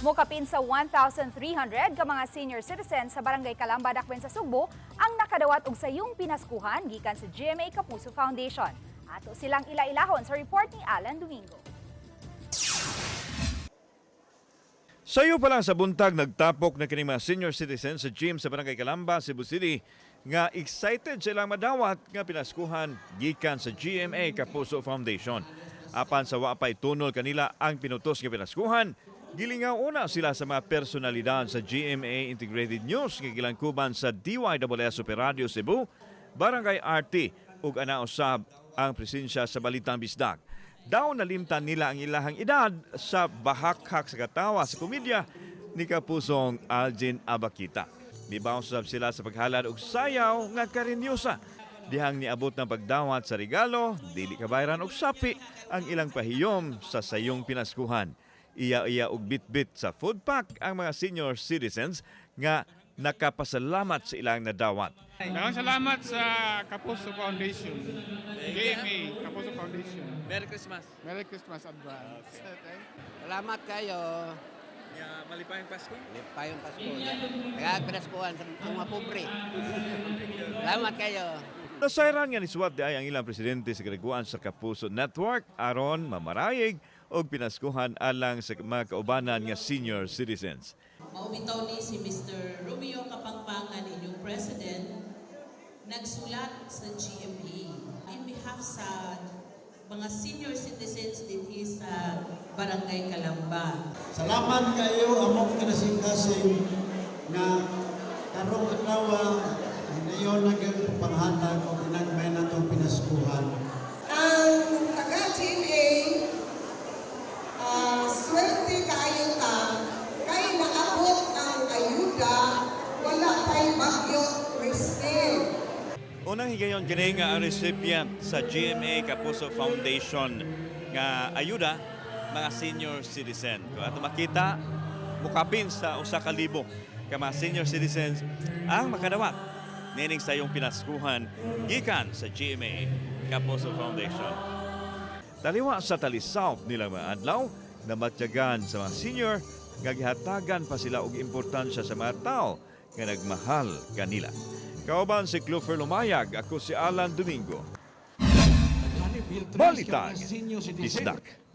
Mukapin sa 1,300 ka mga senior citizens sa Barangay Calamba, Dakwen sa Sugbo ang nakadawat og sayong pinaskuhan gikan sa GMA Kapuso Foundation. Ato silang ila-ilahon sa report ni Alan Domingo. Sayo pa lang sa buntag nagtapok na kining mga senior citizens sa gym sa Barangay Calamba, Cebu City nga excited silang madawat nga pinaskuhan gikan sa GMA Kapuso Foundation. Apan sa wapay tunol kanila ang pinutos nga pinaskuhan, gilingaw una sila sa mga personalidad sa GMA Integrated News nga gilangkuban sa DYWS Radio Cebu, Barangay RT ug ana usab ang presensya sa Balitang Bisdak. Daw nalimtan nila ang ilahang edad sa bahakhak sa katawa sa komedya ni Kapusong Algin Abakita. Mibaw sab sila sa paghalad og sayaw nga karinyosa. Dihang niabot ng pagdawat sa regalo, dili kabayran og sapi ang ilang pahiyom sa sayong pinaskuhan. Iya-iya og bit-bit sa food pack ang mga senior citizens nga nakapasalamat sa ilang nadawat. Daghang salamat sa Kapuso Foundation. GMA Kapuso Foundation. Merry Christmas. Merry Christmas advance. Salamat kayo. Malipayang Pasko. Lipayong Pasko. Kaya pinaskuhan sa mga pobre. Salamat kayo. Nasayran nga ni Suwat di ay ang ilang presidente sa Kaliguan sa Kapuso Network aron mamarayig og pinaskuhan alang sa mga kaubanan nga senior citizens. Maubitaw ni si Mr. Romeo Kapangpangan, inyong president, nagsulat sa GMA in behalf sa mga senior citizens din sa Barangay Calamba. Salamat kayo among kinasing-kasing na karong adlaw hinayon nagpanghatag o pinagmay na itong pinaskuhan. Ang taga-GMA, swerte kayo ta, kay naabot ang ayuda, wala tayong bagyo, Christine. Unang higayon kini nga ang recipient sa GMA Kapuso Foundation nga ayuda mga senior citizen. Kung ato makita, mukapin sa 1,000 ka mga senior citizens ang makadawat nining sayong pinaskuhan gikan sa GMA Kapuso Foundation. Taliwa sa talisaw nilang mga adlaw na matyagan sa mga senior nga gihatagan pa sila og importansya sa mga tao nga nagmahal kanila. Kauban si Clover Lumayag, ako si Alan Domingo. Balitang Bisdak.